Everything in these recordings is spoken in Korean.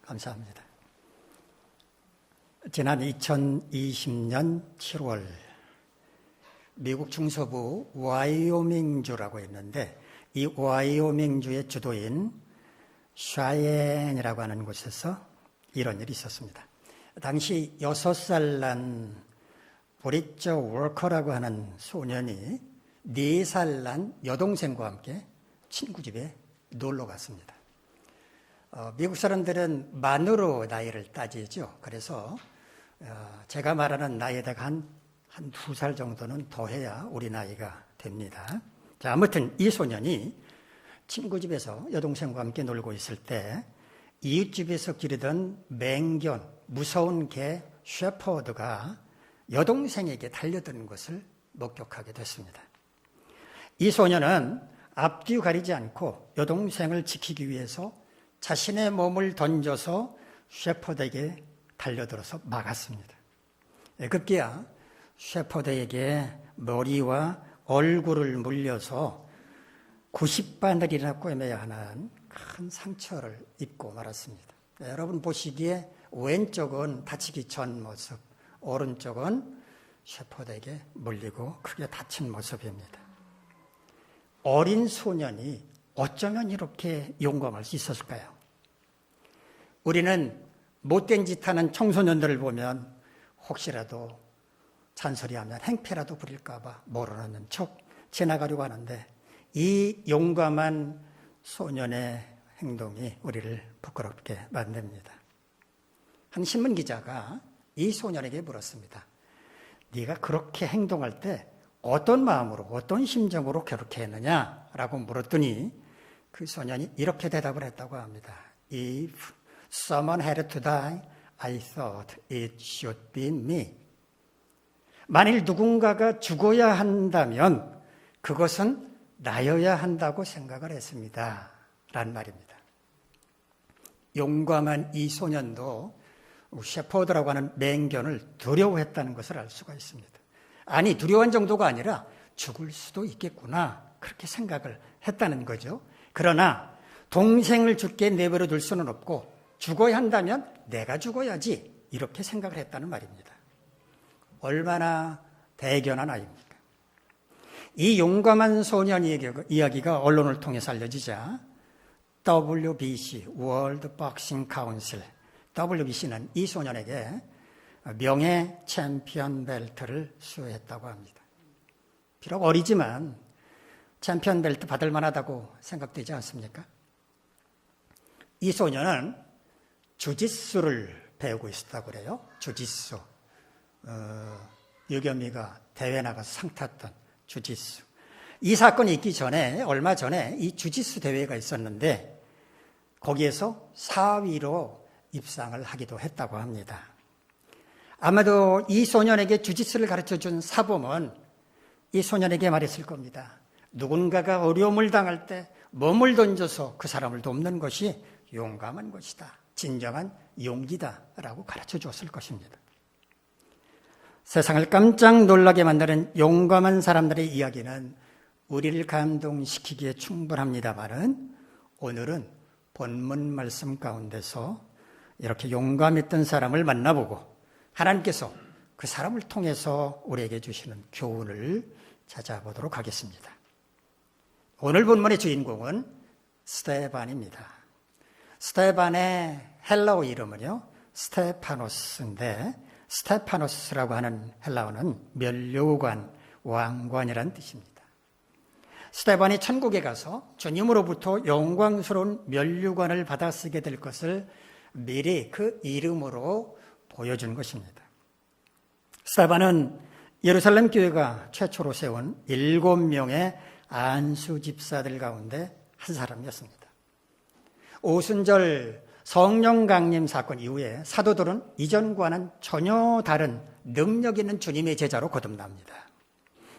감사합니다. 지난 2020년 7월 미국 중서부 와이오밍주라고 있는데 이 와이오밍주의 주도인 샤이엔이라고 하는 곳에서 이런 일이 있었습니다. 당시 6살 난 브리저 워커라고 하는 소년이 4살 난 여동생과 함께 친구 집에 놀러 갔습니다. 미국 사람들은 만으로 나이를 따지죠. 그래서 제가 말하는 나이에다가 한 2살 정도는 더해야 우리 나이가 됩니다. 자, 아무튼 이 소년이 친구 집에서 여동생과 함께 놀고 있을 때 이웃집에서 기르던 맹견, 무서운 개 셰퍼드가 여동생에게 달려드는 것을 목격하게 됐습니다. 이 소년은 앞뒤 가리지 않고 여동생을 지키기 위해서 자신의 몸을 던져서 셰퍼드에게 달려들어서 막았습니다. 급기야 셰퍼드에게 머리와 얼굴을 물려서 90바늘이나 꿰매야 하는 큰 상처를 입고 말았습니다. 여러분 보시기에 왼쪽은 다치기 전 모습, 오른쪽은 셰퍼드에게 물리고 크게 다친 모습입니다. 어린 소년이 어쩌면 이렇게 용감할 수 있었을까요? 우리는 못된 짓 하는 청소년들을 보면 혹시라도 잔소리하면 행패라도 부릴까 봐 모르는 척 지나가려고 하는데 이 용감한 소년의 행동이 우리를 부끄럽게 만듭니다. 한 신문 기자가 이 소년에게 물었습니다. 네가 그렇게 행동할 때 어떤 마음으로 어떤 심정으로 그렇게 했느냐라고 물었더니 그 소년이 이렇게 대답을 했다고 합니다. If someone had to die, I thought it should be me. 만일 누군가가 죽어야 한다면 그것은 나여야 한다고 생각을 했습니다. 라는 말입니다. 용감한 이 소년도 셰퍼드라고 하는 맹견을 두려워했다는 것을 알 수가 있습니다. 아니, 두려워한 정도가 아니라 죽을 수도 있겠구나 그렇게 생각을 했다는 거죠. 그러나 동생을 죽게 내버려 둘 수는 없고 죽어야 한다면 내가 죽어야지 이렇게 생각을 했다는 말입니다. 얼마나 대견한 아이입니까? 이 용감한 소년의 이야기가 언론을 통해서 알려지자 WBC, World Boxing Council, WBC는 이 소년에게 명예 챔피언 벨트를 수여했다고 합니다. 비록 어리지만 챔피언 벨트 받을 만하다고 생각되지 않습니까? 이 소년은 주짓수를 배우고 있었다고 그래요. 주짓수. 유겸이가 대회 나가서 상 탔던 주짓수. 이 사건이 있기 전에 얼마 전에 이 주짓수 대회가 있었는데 거기에서 4위로 입상을 하기도 했다고 합니다. 아마도 이 소년에게 주짓수를 가르쳐준 사범은 이 소년에게 말했을 겁니다. 누군가가 어려움을 당할 때 몸을 던져서 그 사람을 돕는 것이 용감한 것이다. 진정한 용기다 라고 가르쳐 주었을 것입니다. 세상을 깜짝 놀라게 만드는 용감한 사람들의 이야기는 우리를 감동시키기에 충분합니다만은 오늘은 본문 말씀 가운데서 이렇게 용감했던 사람을 만나보고 하나님께서 그 사람을 통해서 우리에게 주시는 교훈을 찾아보도록 하겠습니다. 오늘 본문의 주인공은 스테반입니다. 스테반의 헬라어 이름은요, 스테파노스인데 스테파노스라고 하는 헬라어는 면류관, 왕관이라는 뜻입니다. 스테반이 천국에 가서 주님으로부터 영광스러운 면류관을 받아 쓰게 될 것을 미리 그 이름으로 보여준 것입니다. 스테반은 예루살렘 교회가 최초로 세운 7명의 안수 집사들 가운데 한 사람이었습니다. 오순절 성령 강림 사건 이후에 사도들은 이전과는 전혀 다른 능력 있는 주님의 제자로 거듭납니다.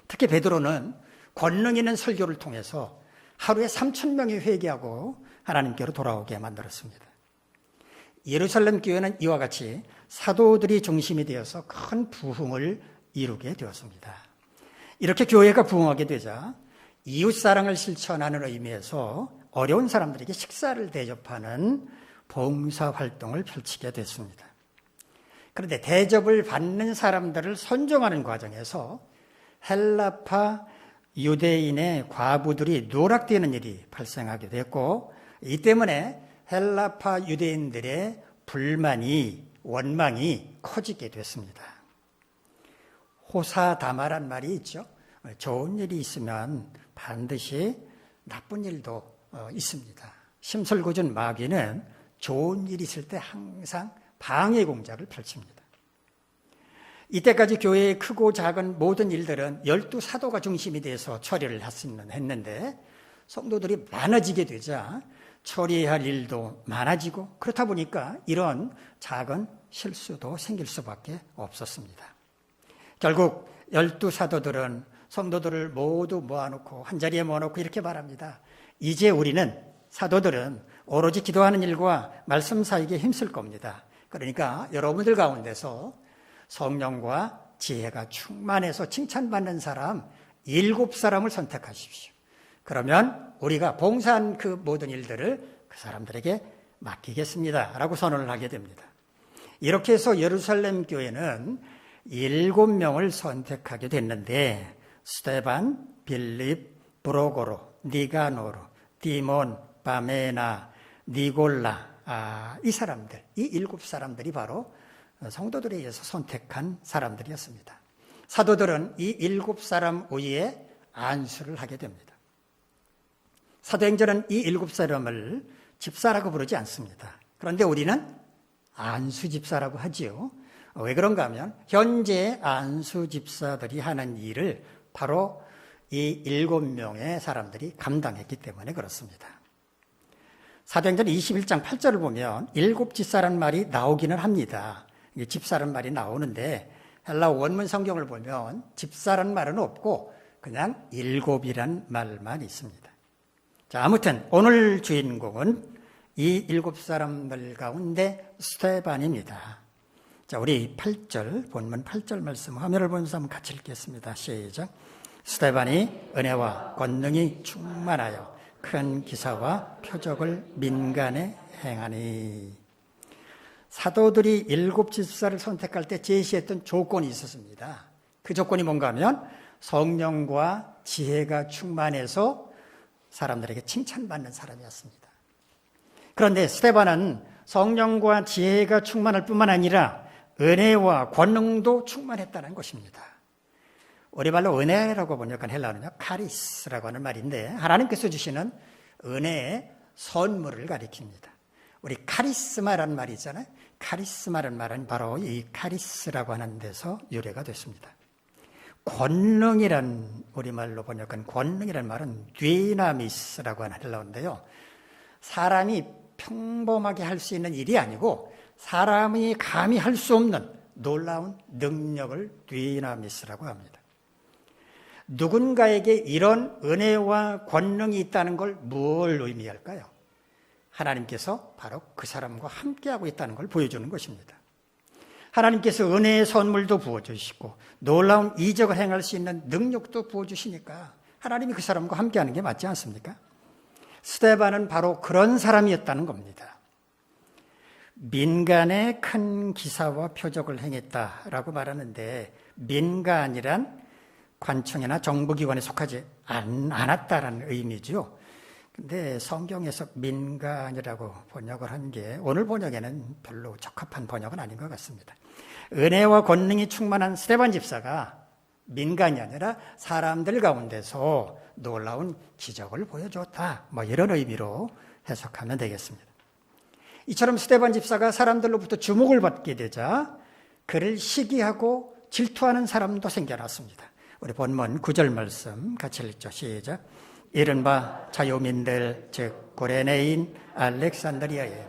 특히 베드로는 권능 있는 설교를 통해서 하루에 3,000명이 회개하고 하나님께로 돌아오게 만들었습니다. 예루살렘 교회는 이와 같이 사도들이 중심이 되어서 큰 부흥을 이루게 되었습니다. 이렇게 교회가 부흥하게 되자 이웃사랑을 실천하는 의미에서 어려운 사람들에게 식사를 대접하는 봉사활동을 펼치게 됐습니다. 그런데 대접을 받는 사람들을 선정하는 과정에서 헬라파 유대인의 과부들이 누락되는 일이 발생하게 됐고, 이 때문에 헬라파 유대인들의 불만이, 원망이 커지게 됐습니다. 호사다마란 말이 있죠. 좋은 일이 있으면 반드시 나쁜 일도 있습니다. 심술궂은 마귀는 좋은 일이 있을 때 항상 방해 공작을 펼칩니다. 이때까지 교회의 크고 작은 모든 일들은 12사도가 중심이 돼서 처리를 했는데, 성도들이 많아지게 되자 처리할 일도 많아지고, 그렇다 보니까 이런 작은 실수도 생길 수밖에 없었습니다. 결국 12사도들은 성도들을 모두 모아놓고 한자리에 모아놓고 이렇게 말합니다. 이제 우리는, 사도들은 오로지 기도하는 일과 말씀 사이에 힘쓸 겁니다. 그러니까 여러분들 가운데서 성령과 지혜가 충만해서 칭찬받는 사람 7사람을 선택하십시오. 그러면 우리가 봉사한 그 모든 일들을 그 사람들에게 맡기겠습니다 라고 선언을 하게 됩니다. 이렇게 해서 예루살렘 교회는 7명을 선택하게 됐는데, 스데반, 빌립, 브로고로, 니가노로, 디몬, 바메나, 니골라, 이 사람들, 이 7사람들이 바로 성도들에 의해서 선택한 사람들이었습니다. 사도들은 이 7사람 위에 안수를 하게 됩니다. 사도행전은 이 7사람을 집사라고 부르지 않습니다. 그런데 우리는 안수 집사라고 하지요. 왜 그런가 하면 현재 안수 집사들이 하는 일을 바로 이 7명의 사람들이 감당했기 때문에 그렇습니다. 사도행전 21장 8절을 보면 7집사라는 말이 나오기는 합니다. 집사라는 말이 나오는데 헬라 원문 성경을 보면 집사라는 말은 없고 그냥 7이란 말만 있습니다. 자, 아무튼 오늘 주인공은 이 7사람들 가운데 스데반입니다. 자, 우리 8절, 본문 8절 말씀 화면을 보면서 한번 같이 읽겠습니다. 시작. 스데반이 은혜와 권능이 충만하여 큰 기사와 표적을 민간에 행하니. 사도들이 7집사를 선택할 때 제시했던 조건이 있었습니다. 그 조건이 뭔가 하면 성령과 지혜가 충만해서 사람들에게 칭찬받는 사람이었습니다. 그런데 스데반은 성령과 지혜가 충만할 뿐만 아니라 은혜와 권능도 충만했다는 것입니다. 우리 말로 은혜라고 번역한 헬라어는요, 카리스라고 하는 말인데 하나님께서 주시는 은혜의 선물을 가리킵니다. 우리 카리스마라는 말이 있잖아요. 카리스마라는 말은 바로 이 카리스라고 하는 데서 유래가 됐습니다. 권능이란, 우리말로 번역한 권능이라는 말은 디나미스라고 하는 헬라어인데요. 사람이 평범하게 할 수 있는 일이 아니고 사람이 감히 할 수 없는 놀라운 능력을 디나미스라고 합니다. 누군가에게 이런 은혜와 권능이 있다는 걸 뭘 의미할까요? 하나님께서 바로 그 사람과 함께하고 있다는 걸 보여주는 것입니다. 하나님께서 은혜의 선물도 부어주시고 놀라운 이적을 행할 수 있는 능력도 부어주시니까 하나님이 그 사람과 함께하는 게 맞지 않습니까? 스데반은 바로 그런 사람이었다는 겁니다. 민간에 큰 기사와 표적을 행했다라고 말하는데, 민간이란 관청이나 정부기관에 속하지 않았다라는 의미죠. 근데 성경에서 민간이라고 번역을 한 게 오늘 번역에는 별로 적합한 번역은 아닌 것 같습니다. 은혜와 권능이 충만한 스데반 집사가 민간이 아니라 사람들 가운데서 놀라운 기적을 보여줬다, 이런 의미로 해석하면 되겠습니다. 이처럼 스데반 집사가 사람들로부터 주목을 받게 되자 그를 시기하고 질투하는 사람도 생겨났습니다. 우리 본문 9절 말씀 같이 읽죠. 시작. 이른바 자유민들 즉 구레네인 알렉산드리아에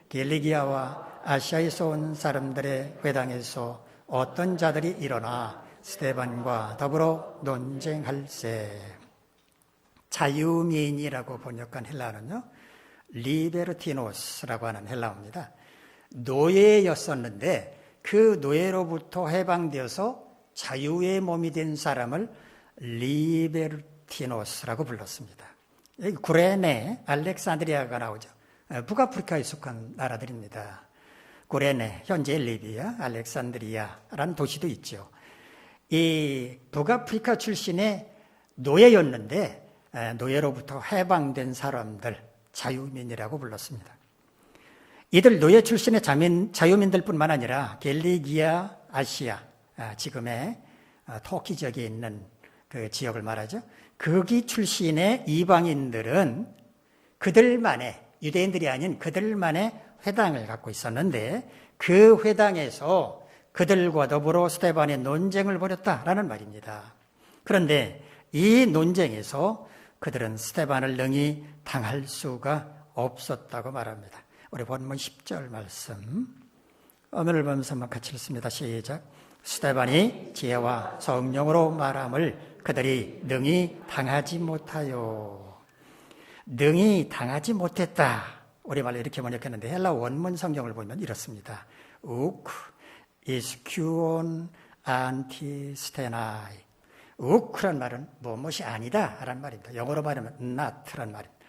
길리기아와 아시아에서 온 사람들의 회당에서 어떤 자들이 일어나 스데반과 더불어 논쟁할세. 자유민이라고 번역한 헬라어는요, 리베르티노스라고 하는 헬라어입니다. 노예였었는데 그 노예로부터 해방되어서 자유의 몸이 된 사람을 리베르티노스라고 불렀습니다. 여기 구레네, 알렉산드리아가 나오죠. 북아프리카에 속한 나라들입니다. 구레네, 현재 리비아, 알렉산드리아라는 도시도 있죠. 이 북아프리카 출신의 노예였는데 노예로부터 해방된 사람들, 자유민이라고 불렀습니다. 이들 노예 출신의 자유민들뿐만 아니라 갤리기아 아시아, 지금의 터키 지역에 있는 그 지역을 말하죠. 거기 출신의 이방인들은 그들만의, 유대인들이 아닌 그들만의 회당을 갖고 있었는데 그 회당에서 그들과 더불어 스데반의 논쟁을 벌였다라는 말입니다. 그런데 이 논쟁에서 그들은 스데반을 능히 당할 수가 없었다고 말합니다. 우리 본문 10절 말씀 오늘 보면서 같이 읽습니다. 시작. 스데반이 지혜와 성령으로 말함을 그들이 능히 당하지 못하여. 능히 당하지 못했다. 우리말로 이렇게 번역했는데 헬라 원문 성경을 보면 이렇습니다. 우크 이스큐온 안티스테나이. 우크란 말은 무엇이 아니다 라는 말입니다. 영어로 말하면 not란 말입니다.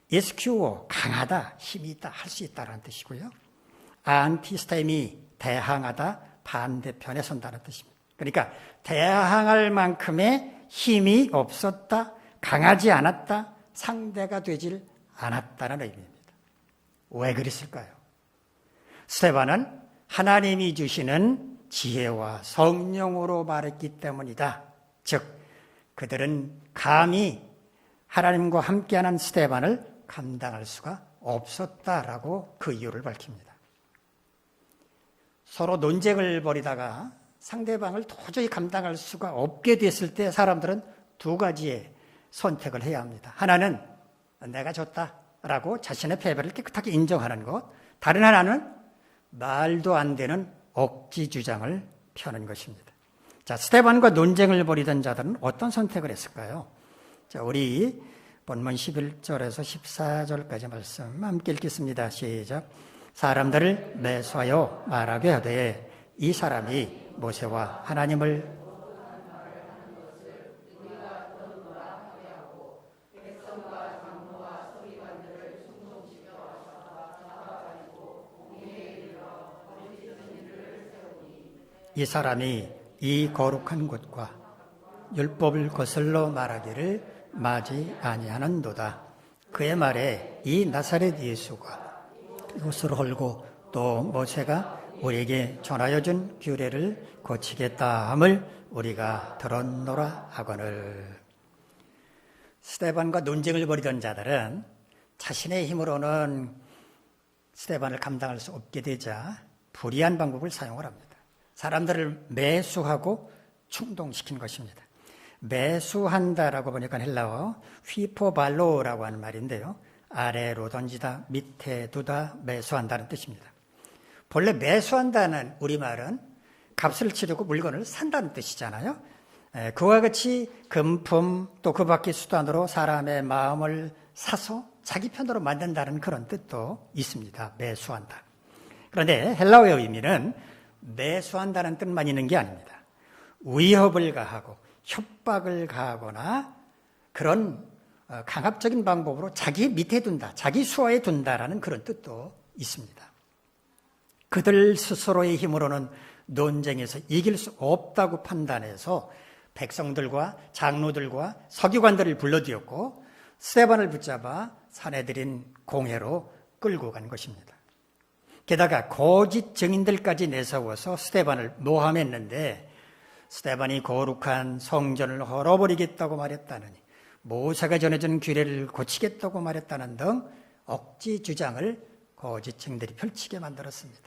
이스큐오 강하다, 힘이 있다, 할 수 있다라는 뜻이고요. 안티스템이 대항하다, 반대편에 선다는 뜻입니다. 그러니까 대항할 만큼의 힘이 없었다, 강하지 않았다, 상대가 되질 않았다는 의미입니다. 왜 그랬을까요? 스데반은 하나님이 주시는 지혜와 성령으로 말했기 때문이다. 즉 그들은 감히 하나님과 함께하는 스데반을 감당할 수가 없었다라고 그 이유를 밝힙니다. 서로 논쟁을 벌이다가 상대방을 도저히 감당할 수가 없게 됐을 때 사람들은 두 가지의 선택을 해야 합니다. 하나는 내가 졌다라고 자신의 패배를 깨끗하게 인정하는 것, 다른 하나는 말도 안 되는 억지 주장을 펴는 것입니다. 자, 스데반과 논쟁을 벌이던 자들은 어떤 선택을 했을까요? 자, 우리 본문 11절에서 14절까지 말씀 함께 읽겠습니다. 시작. 사람들을 매수하여 말하게 하되 이 사람이 모세와 하나님을 이 사람이 이 거룩한 곳과 율법을 거슬러 말하기를 마지 아니하는도다. 그의 말에 이 나사렛 예수가 이곳을 헐고 또 모세가 우리에게 전하여 준 규례를 고치겠다 함을 우리가 들었노라 하거늘. 스데반과 논쟁을 벌이던 자들은 자신의 힘으로는 스데반을 감당할 수 없게 되자 불의한 방법을 사용을 합니다. 사람들을 매수하고 충동시킨 것입니다. 매수한다라고 보니까 헬라어 휘포발로라고 하는 말인데요. 아래로 던지다, 밑에 두다, 매수한다는 뜻입니다. 본래 매수한다는 우리말은 값을 치르고 물건을 산다는 뜻이잖아요. 그와 같이 금품 또 그 밖의 수단으로 사람의 마음을 사서 자기 편으로 만든다는 그런 뜻도 있습니다. 매수한다. 그런데 헬라어의 의미는 매수한다는 뜻만 있는 게 아닙니다. 위협을 가하고 협박을 가하거나 그런 강압적인 방법으로 자기 밑에 둔다, 자기 수하에 둔다라는 그런 뜻도 있습니다. 그들 스스로의 힘으로는 논쟁에서 이길 수 없다고 판단해서 백성들과 장로들과 서기관들을 불러들였고 스데반을 붙잡아 사내들인 공회로 끌고 간 것입니다. 게다가 거짓 증인들까지 내세워서 스데반을 모함했는데 스데반이 거룩한 성전을 헐어버리겠다고 말했다느니 모세가 전해준 규례를 고치겠다고 말했다는 등 억지 주장을 거짓 증인들이 펼치게 만들었습니다.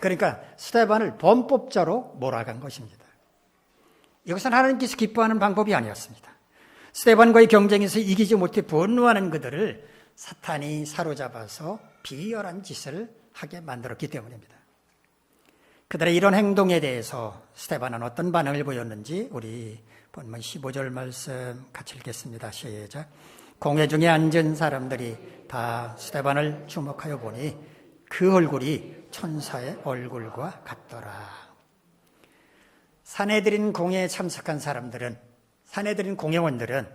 그러니까 스데반을 범법자로 몰아간 것입니다. 이것은 하나님께서 기뻐하는 방법이 아니었습니다. 스데반과의 경쟁에서 이기지 못해 분노하는 그들을 사탄이 사로잡아서 비열한 짓을 하게 만들었기 때문입니다. 그들의 이런 행동에 대해서 스데반은 어떤 반응을 보였는지 우리 본문 15절 말씀 같이 읽겠습니다. 시작. 공회 중에 앉은 사람들이 다 스데반을 주목하여 보니 그 얼굴이 천사의 얼굴과 같더라. 사내들인 공회에 참석한 사람들은, 사내들인 공회원들은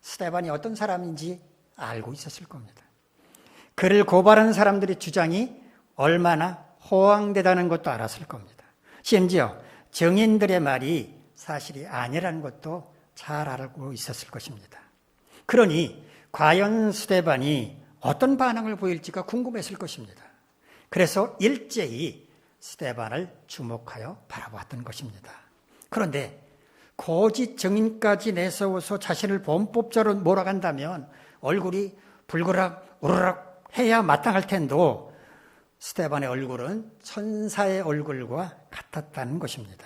스데반이 어떤 사람인지 알고 있었을 겁니다. 그를 고발하는 사람들의 주장이 얼마나 허황되다는 것도 알았을 겁니다. 심지어 증인들의 말이 사실이 아니라는 것도 잘 알고 있었을 것입니다. 그러니 과연 스데반이 어떤 반응을 보일지가 궁금했을 것입니다. 그래서 일제히 스데반을 주목하여 바라보았던 것입니다. 그런데 거짓 증인까지 내세워서 자신을 범법자로 몰아간다면 얼굴이 불그락 우르락 해야 마땅할 텐도 스데반의 얼굴은 천사의 얼굴과 같았다는 것입니다.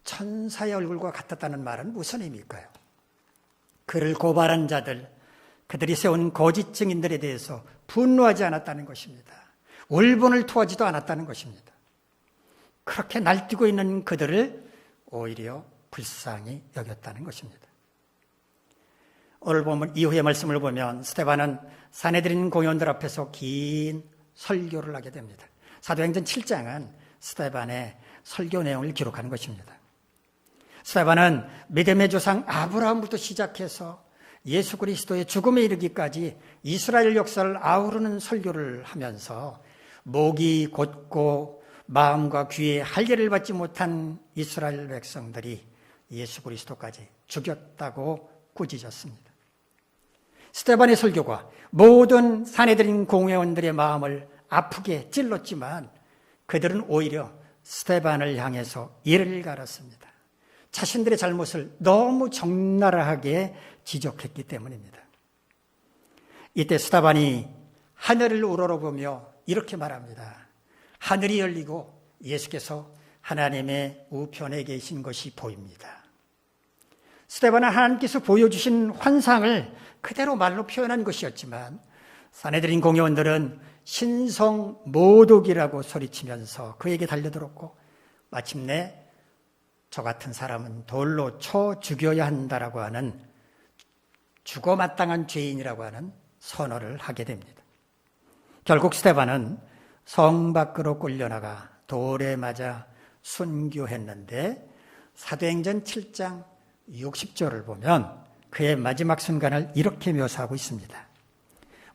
천사의 얼굴과 같았다는 말은 무슨 의미일까요? 그를 고발한 자들, 그들이 세운 거짓 증인들에 대해서 분노하지 않았다는 것입니다. 울분을 토하지도 않았다는 것입니다. 그렇게 날뛰고 있는 그들을 오히려 불쌍히 여겼다는 것입니다. 오늘 보면 이후의 말씀을 보면 스데반은 산헤드린 공회원들 앞에서 긴 설교를 하게 됩니다. 사도행전 7장은 스데반의 설교 내용을 기록하는 것입니다. 스데반은 믿음의 조상 아브라함부터 시작해서 예수 그리스도의 죽음에 이르기까지 이스라엘 역사를 아우르는 설교를 하면서 목이 곧고 마음과 귀에 할례를 받지 못한 이스라엘 백성들이 예수 그리스도까지 죽였다고 꾸짖었습니다. 스데반의 설교가 모든 산헤드린 공회원들의 마음을 아프게 찔렀지만 그들은 오히려 스데반을 향해서 이를 갈았습니다. 자신들의 잘못을 너무 적나라하게 지적했기 때문입니다. 이때 스데반이 하늘을 우러러보며 이렇게 말합니다. 하늘이 열리고 예수께서 하나님의 우편에 계신 것이 보입니다. 스데반은 하나님께서 보여주신 환상을 그대로 말로 표현한 것이었지만 산헤드린 공회원들은 신성 모독이라고 소리치면서 그에게 달려들었고 마침내 저 같은 사람은 돌로 쳐 죽여야 한다라고 하는 죽어 마땅한 죄인이라고 하는 선언을 하게 됩니다. 결국 스데반은 성 밖으로 끌려나가 돌에 맞아 순교했는데 사도행전 7장 60절을 보면 그의 마지막 순간을 이렇게 묘사하고 있습니다.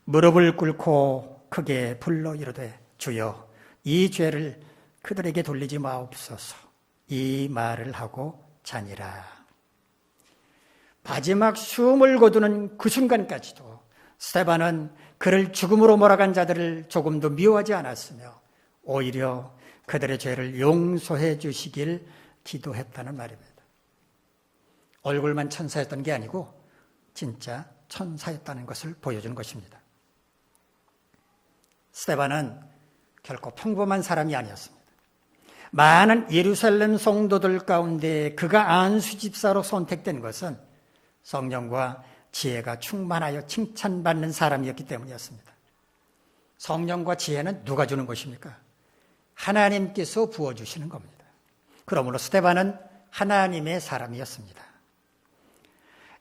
무릎을 꿇고 크게 불러 이르되 주여 이 죄를 그들에게 돌리지 마옵소서 이 말을 하고 자니라. 마지막 숨을 거두는 그 순간까지도 스데반은 그를 죽음으로 몰아간 자들을 조금도 미워하지 않았으며 오히려 그들의 죄를 용서해 주시길 기도했다는 말입니다. 얼굴만 천사였던 게 아니고 진짜 천사였다는 것을 보여주는 것입니다. 스데반은 결코 평범한 사람이 아니었습니다. 많은 예루살렘 성도들 가운데 그가 안수 집사로 선택된 것은 성령과 지혜가 충만하여 칭찬받는 사람이었기 때문이었습니다. 성령과 지혜는 누가 주는 것입니까? 하나님께서 부어주시는 겁니다. 그러므로 스데반은 하나님의 사람이었습니다.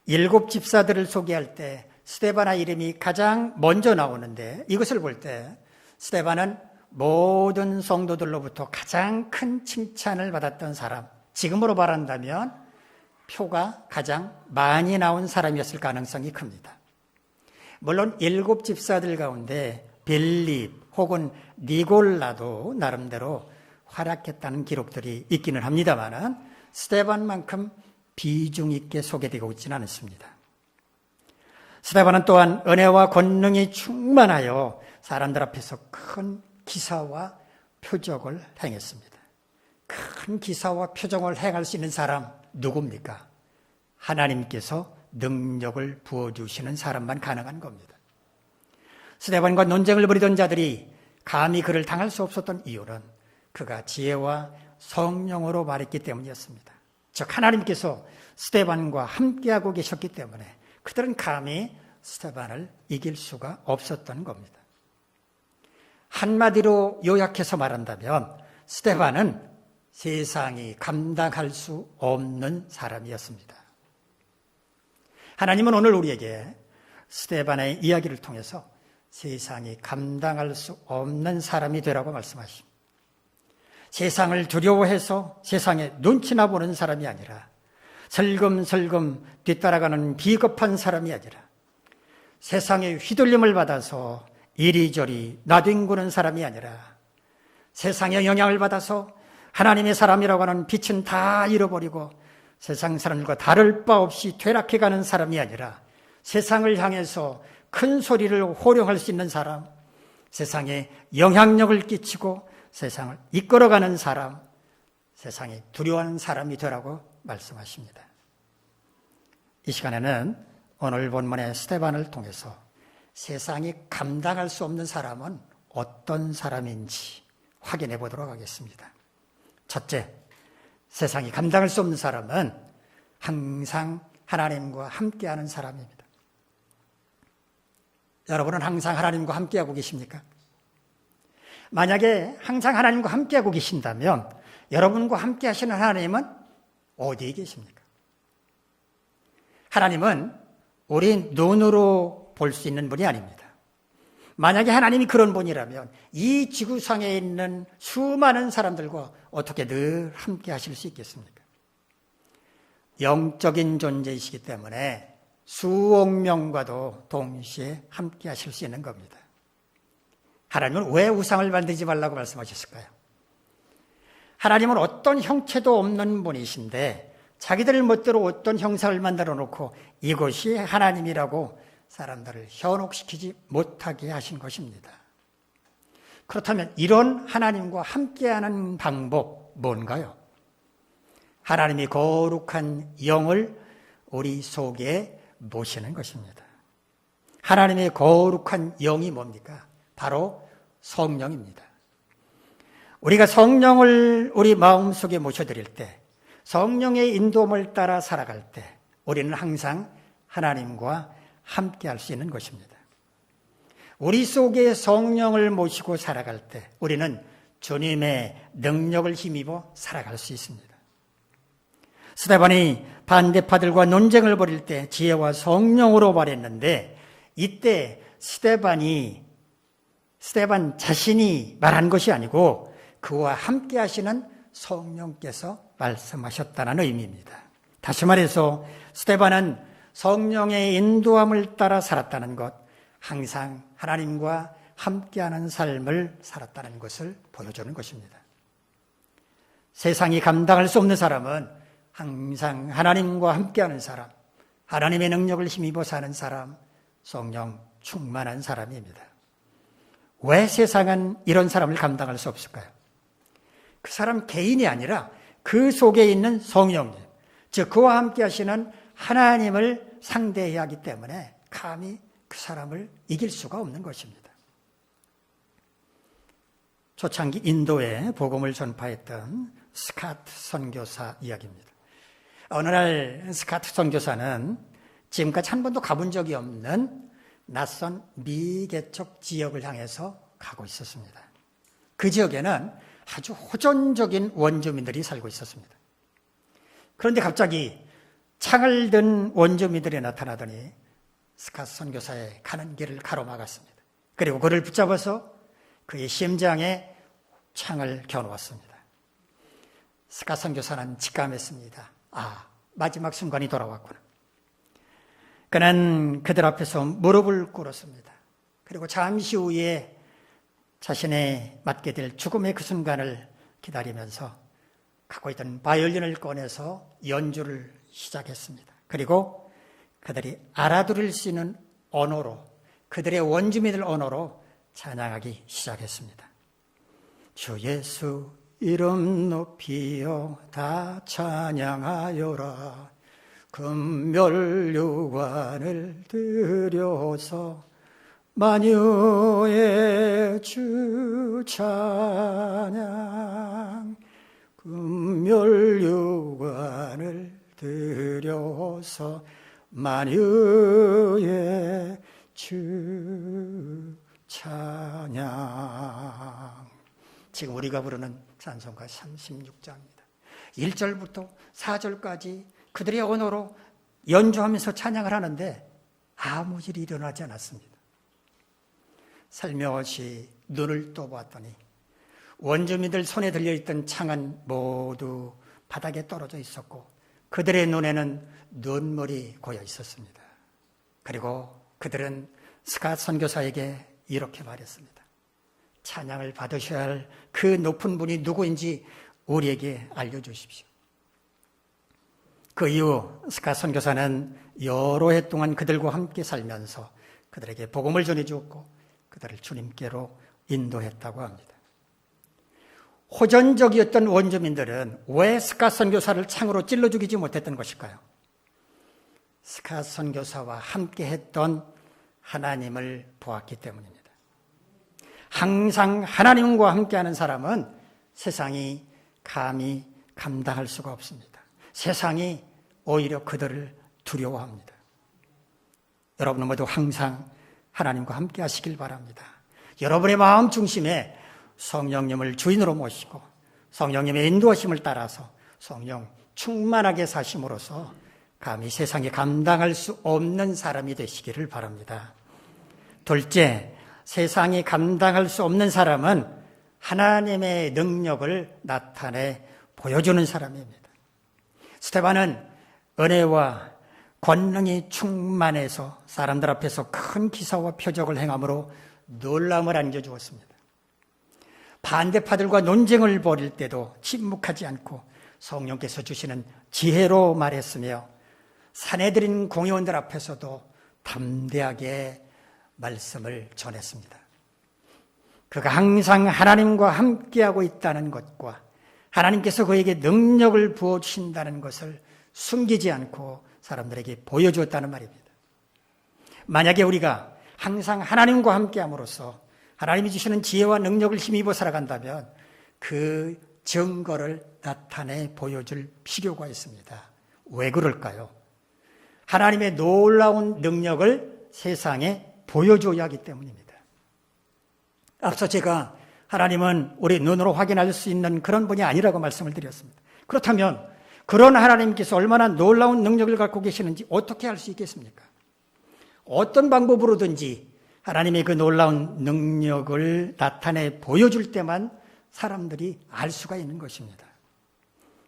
7 집사들을 소개할 때 스데반의 이름이 가장 먼저 나오는데 이것을 볼 때 스데반은 모든 성도들로부터 가장 큰 칭찬을 받았던 사람, 지금으로 말한다면 표가 가장 많이 나온 사람이었을 가능성이 큽니다. 물론 7 집사들 가운데 빌립 혹은 니골라도 나름대로 활약했다는 기록들이 있기는 합니다만 스데반만큼 비중 있게 소개되고 있지는 않습니다. 스데반은 또한 은혜와 권능이 충만하여 사람들 앞에서 큰 기사와 표적을 행했습니다. 큰 기사와 표적을 행할 수 있는 사람 누굽니까? 하나님께서 능력을 부어주시는 사람만 가능한 겁니다. 스데반과 논쟁을 벌이던 자들이 감히 그를 당할 수 없었던 이유는 그가 지혜와 성령으로 말했기 때문이었습니다. 즉 하나님께서 스데반과 함께하고 계셨기 때문에 그들은 감히 스데반을 이길 수가 없었던 겁니다. 한마디로 요약해서 말한다면 스데반은 세상이 감당할 수 없는 사람이었습니다. 하나님은 오늘 우리에게 스데반의 이야기를 통해서 세상이 감당할 수 없는 사람이 되라고 말씀하십니다. 세상을 두려워해서 세상에 눈치나 보는 사람이 아니라 슬금슬금 뒤따라가는 비겁한 사람이 아니라 세상의 휘둘림을 받아서 이리저리 나뒹구는 사람이 아니라 세상의 영향을 받아서 하나님의 사람이라고 하는 빛은 다 잃어버리고 세상 사람들과 다를 바 없이 퇴락해가는 사람이 아니라 세상을 향해서 큰 소리를 호령할 수 있는 사람, 세상에 영향력을 끼치고 세상을 이끌어가는 사람, 세상에 두려워하는 사람이 되라고 말씀하십니다. 이 시간에는 오늘 본문의 스데반을 통해서 세상이 감당할 수 없는 사람은 어떤 사람인지 확인해 보도록 하겠습니다. 첫째, 세상이 감당할 수 없는 사람은 항상 하나님과 함께하는 사람입니다. 여러분은 항상 하나님과 함께하고 계십니까? 만약에 항상 하나님과 함께하고 계신다면 여러분과 함께하시는 하나님은 어디에 계십니까? 하나님은 우리 눈으로 볼 수 있는 분이 아닙니다. 만약에 하나님이 그런 분이라면 이 지구상에 있는 수많은 사람들과 어떻게 늘 함께 하실 수 있겠습니까? 영적인 존재이시기 때문에 수억 명과도 동시에 함께 하실 수 있는 겁니다. 하나님은 왜 우상을 만들지 말라고 말씀하셨을까요? 하나님은 어떤 형체도 없는 분이신데 자기들 멋대로 어떤 형상을 만들어 놓고 이것이 하나님이라고 사람들을 현혹시키지 못하게 하신 것입니다. 그렇다면 이런 하나님과 함께하는 방법 뭔가요? 하나님이 거룩한 영을 우리 속에 모시는 것입니다. 하나님의 거룩한 영이 뭡니까? 바로 성령입니다. 우리가 성령을 우리 마음속에 모셔드릴 때, 성령의 인도함을 따라 살아갈 때 우리는 항상 하나님과 함께 할 수 있는 것입니다. 우리 속에 성령을 모시고 살아갈 때 우리는 주님의 능력을 힘입어 살아갈 수 있습니다. 스데반이 반대파들과 논쟁을 벌일 때 지혜와 성령으로 말했는데 이때 스데반 자신이 말한 것이 아니고 그와 함께 하시는 성령께서 말씀하셨다는 의미입니다. 다시 말해서 스데반은 성령의 인도함을 따라 살았다는 것, 항상 하나님과 함께하는 삶을 살았다는 것을 보여주는 것입니다. 세상이 감당할 수 없는 사람은 항상 하나님과 함께하는 사람, 하나님의 능력을 힘입어 사는 사람, 성령 충만한 사람입니다. 왜 세상은 이런 사람을 감당할 수 없을까요? 그 사람 개인이 아니라 그 속에 있는 성령님, 즉 그와 함께 하시는 하나님을 상대해야 하기 때문에 감히 그 사람을 이길 수가 없는 것입니다. 초창기 인도에 복음을 전파했던 스캇 선교사 이야기입니다. 어느 날 스캇 선교사는 지금까지 한 번도 가본 적이 없는 낯선 미개척 지역을 향해서 가고 있었습니다. 그 지역에는 아주 호전적인 원주민들이 살고 있었습니다. 그런데 갑자기 창을 든 원주민들이 나타나더니 스캇 선교사의 가는 길을 가로막았습니다. 그리고 그를 붙잡아서 그의 심장에 창을 겨누었습니다. 스캇 선교사는 직감했습니다. 마지막 순간이 돌아왔구나. 그는 그들 앞에서 무릎을 꿇었습니다. 그리고 잠시 후에 자신의 맞게 될 죽음의 그 순간을 기다리면서 갖고 있던 바이올린을 꺼내서 연주를 시작했습니다. 그리고 그들이 알아들을 수 있는 언어로, 그들의 원주민들 언어로 찬양하기 시작했습니다. 주 예수 이름 높이여 다 찬양하여라. 금멸류관을 들여서 만유의 주 찬양. 금멸류관을 들여서 만유의 주 찬양. 지금 우리가 부르는 찬송가 36장입니다. 1절부터 4절까지 그들의 언어로 연주하면서 찬양을 하는데 아무 일이 일어나지 않았습니다. 살며시 눈을 떠보았더니 원주민들 손에 들려있던 창은 모두 바닥에 떨어져 있었고 그들의 눈에는 눈물이 고여 있었습니다. 그리고 그들은 스캇 선교사에게 이렇게 말했습니다. 찬양을 받으셔야 할 그 높은 분이 누구인지 우리에게 알려주십시오. 그 이후 스캇 선교사는 여러 해 동안 그들과 함께 살면서 그들에게 복음을 전해주었고 그들을 주님께로 인도했다고 합니다. 호전적이었던 원주민들은 왜 스캇 선교사를 창으로 찔러 죽이지 못했던 것일까요? 스캇 선교사와 함께 했던 하나님을 보았기 때문입니다. 항상 하나님과 함께하는 사람은 세상이 감히 감당할 수가 없습니다. 세상이 오히려 그들을 두려워합니다. 여러분 모두 항상 하나님과 함께 하시길 바랍니다. 여러분의 마음 중심에 성령님을 주인으로 모시고 성령님의 인도하심을 따라서 성령 충만하게 사심으로써 감히 세상에 감당할 수 없는 사람이 되시기를 바랍니다. 둘째, 세상이 감당할 수 없는 사람은 하나님의 능력을 나타내 보여주는 사람입니다. 스데반은 은혜와 권능이 충만해서 사람들 앞에서 큰 기사와 표적을 행함으로 놀람을 안겨주었습니다. 반대파들과 논쟁을 벌일 때도 침묵하지 않고 성령께서 주시는 지혜로 말했으며 사내들인 공의원들 앞에서도 담대하게 말씀을 전했습니다. 그가 항상 하나님과 함께하고 있다는 것과 하나님께서 그에게 능력을 부어주신다는 것을 숨기지 않고 사람들에게 보여주었다는 말입니다. 만약에 우리가 항상 하나님과 함께함으로써 하나님이 주시는 지혜와 능력을 힘입어 살아간다면 그 증거를 나타내 보여줄 필요가 있습니다. 왜 그럴까요? 하나님의 놀라운 능력을 세상에 보여줘야 하기 때문입니다. 앞서 제가 하나님은 우리 눈으로 확인할 수 있는 그런 분이 아니라고 말씀을 드렸습니다. 그렇다면 그런 하나님께서 얼마나 놀라운 능력을 갖고 계시는지 어떻게 알 수 있겠습니까? 어떤 방법으로든지 하나님의 그 놀라운 능력을 나타내 보여줄 때만 사람들이 알 수가 있는 것입니다.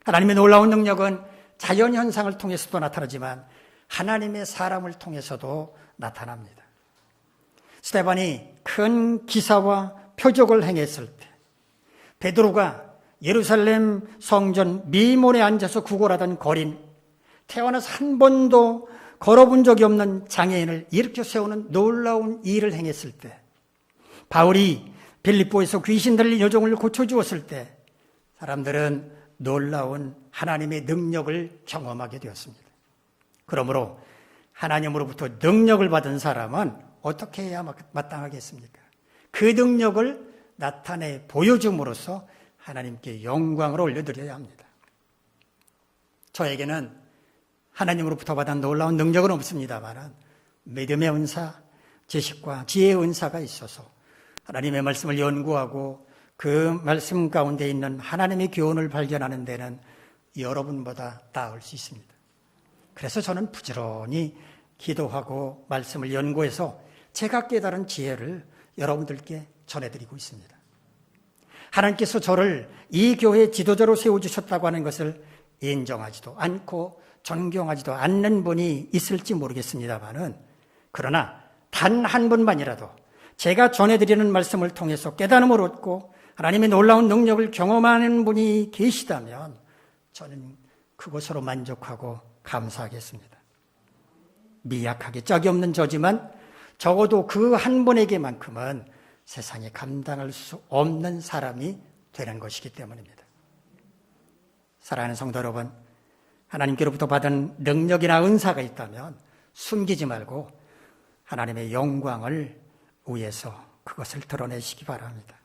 하나님의 놀라운 능력은 자연현상을 통해서도 나타나지만 하나님의 사람을 통해서도 나타납니다. 스데반이 큰 기사와 표적을 행했을 때 베드로가 예루살렘 성전 미문에 앉아서 구걸하던 거린, 태어나서 한 번도 걸어본 적이 없는 장애인을 일으켜 세우는 놀라운 일을 행했을 때, 바울이 빌립보에서 귀신 들린 여종을 고쳐주었을 때 사람들은 놀라운 하나님의 능력을 경험하게 되었습니다. 그러므로 하나님으로부터 능력을 받은 사람은 어떻게 해야 마땅하겠습니까? 그 능력을 나타내 보여줌으로써 하나님께 영광을 올려드려야 합니다. 저에게는 하나님으로부터 받은 놀라운 능력은 없습니다만 믿음의 은사, 지식과 지혜의 은사가 있어서 하나님의 말씀을 연구하고 그 말씀 가운데 있는 하나님의 교훈을 발견하는 데는 여러분보다 나을 수 있습니다. 그래서 저는 부지런히 기도하고 말씀을 연구해서 제가 깨달은 지혜를 여러분들께 전해드리고 있습니다. 하나님께서 저를 이 교회의 지도자로 세워주셨다고 하는 것을 인정하지도 않고 존경하지도 않는 분이 있을지 모르겠습니다만은, 그러나 단 한 분만이라도 제가 전해드리는 말씀을 통해서 깨달음을 얻고 하나님의 놀라운 능력을 경험하는 분이 계시다면 저는 그것으로 만족하고 감사하겠습니다. 미약하게 짝이 없는 저지만 적어도 그 한 분에게만큼은 세상에 감당할 수 없는 사람이 되는 것이기 때문입니다. 사랑하는 성도 여러분, 하나님께로부터 받은 능력이나 은사가 있다면 숨기지 말고 하나님의 영광을 위해서 그것을 드러내시기 바랍니다.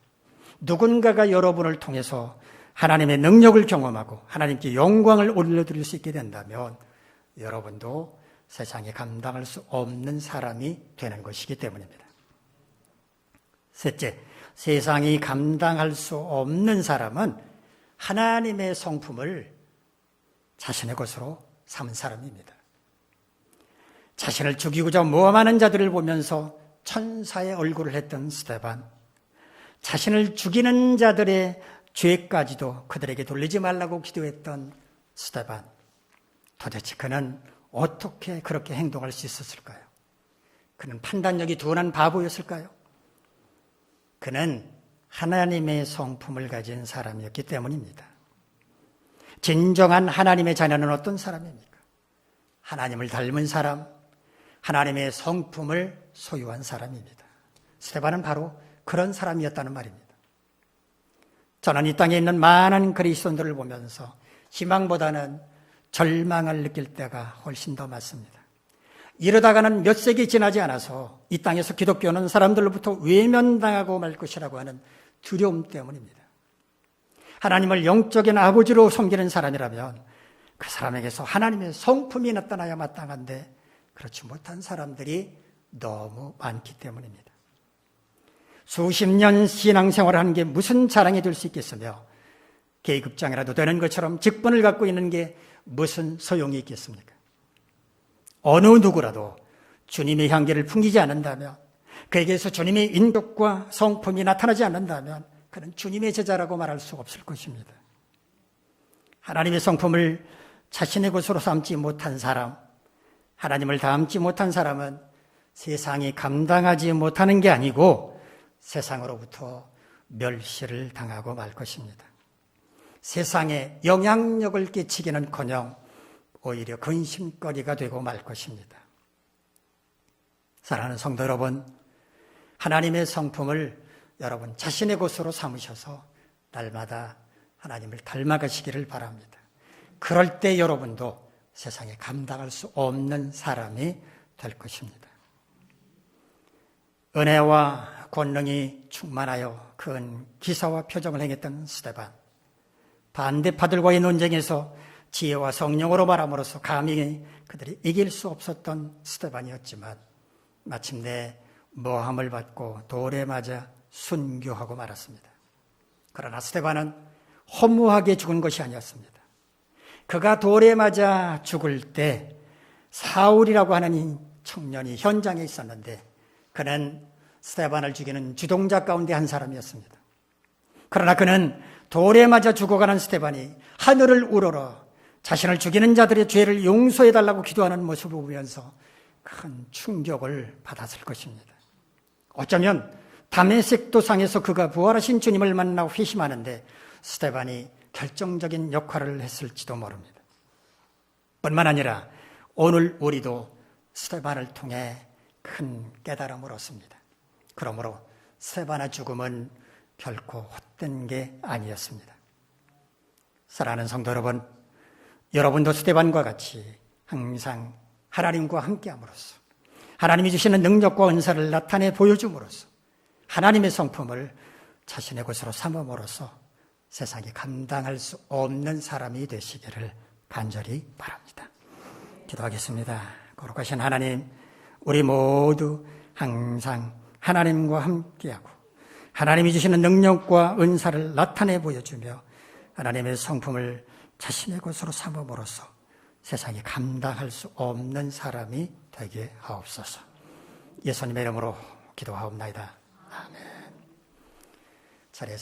누군가가 여러분을 통해서 하나님의 능력을 경험하고 하나님께 영광을 올려드릴 수 있게 된다면 여러분도 세상에 감당할 수 없는 사람이 되는 것이기 때문입니다. 셋째, 세상이 감당할 수 없는 사람은 하나님의 성품을 자신의 것으로 삼은 사람입니다. 자신을 죽이고자 모함하는 자들을 보면서 천사의 얼굴을 했던 스데반, 자신을 죽이는 자들의 죄까지도 그들에게 돌리지 말라고 기도했던 스데반, 도대체 그는 어떻게 그렇게 행동할 수 있었을까요? 그는 판단력이 둔한 바보였을까요? 그는 하나님의 성품을 가진 사람이었기 때문입니다. 진정한 하나님의 자녀는 어떤 사람입니까? 하나님을 닮은 사람, 하나님의 성품을 소유한 사람입니다. 스데반은 바로 그런 사람이었다는 말입니다. 저는 이 땅에 있는 많은 그리스도인들을 보면서 희망보다는 절망을 느낄 때가 훨씬 더 많습니다. 이러다가는 몇 세기 지나지 않아서 이 땅에서 기독교는 사람들로부터 외면당하고 말 것이라고 하는 두려움 때문입니다. 하나님을 영적인 아버지로 섬기는 사람이라면 그 사람에게서 하나님의 성품이 나타나야 마땅한데 그렇지 못한 사람들이 너무 많기 때문입니다. 수십 년 신앙생활을 하는 게 무슨 자랑이 될 수 있겠으며 계급장이라도 되는 것처럼 직분을 갖고 있는 게 무슨 소용이 있겠습니까? 어느 누구라도 주님의 향기를 풍기지 않는다면, 그에게서 주님의 인격과 성품이 나타나지 않는다면 그는 주님의 제자라고 말할 수 없을 것입니다. 하나님의 성품을 자신의 것으로 삼지 못한 사람, 하나님을 닮지 못한 사람은 세상이 감당하지 못하는 게 아니고 세상으로부터 멸시를 당하고 말 것입니다. 세상에 영향력을 끼치기는커녕 오히려 근심거리가 되고 말 것입니다. 사랑하는 성도 여러분, 하나님의 성품을 여러분 자신의 것으로 삼으셔서 날마다 하나님을 닮아가시기를 바랍니다. 그럴 때 여러분도 세상에 감당할 수 없는 사람이 될 것입니다. 은혜와 권능이 충만하여 큰 기사와 표정을 행했던 스데반, 반대파들과의 논쟁에서 지혜와 성령으로 말함으로써 감히 그들이 이길 수 없었던 스데반이었지만 마침내 모함을 받고 돌에 맞아 순교하고 말았습니다. 그러나 스데반은 허무하게 죽은 것이 아니었습니다. 그가 돌에 맞아 죽을 때 사울이라고 하는 이 청년이 현장에 있었는데 그는 스데반을 죽이는 주동자 가운데 한 사람이었습니다. 그러나 그는 돌에 맞아 죽어가는 스데반이 하늘을 우러러 자신을 죽이는 자들의 죄를 용서해달라고 기도하는 모습을 보면서 큰 충격을 받았을 것입니다. 어쩌면 다메섹 도상에서 그가 부활하신 주님을 만나고 회심하는데 스데반이 결정적인 역할을 했을지도 모릅니다. 뿐만 아니라 오늘 우리도 스데반을 통해 큰 깨달음을 얻습니다. 그러므로 스데반의 죽음은 결코 헛된 게 아니었습니다. 사랑하는 성도 여러분, 여러분도 스데반과 같이 항상 하나님과 함께함으로써 하나님이 주시는 능력과 은사를 나타내 보여줌으로써 하나님의 성품을 자신의 것으로 삼음으로써 세상에 감당할 수 없는 사람이 되시기를 간절히 바랍니다. 기도하겠습니다. 거룩하신 하나님, 우리 모두 항상 하나님과 함께하고 하나님이 주시는 능력과 은사를 나타내 보여주며 하나님의 성품을 자신의 것으로 삼음으로써 세상에 감당할 수 없는 사람이 되게 하옵소서. 예수님의 이름으로 기도하옵나이다. 아멘. 자리에서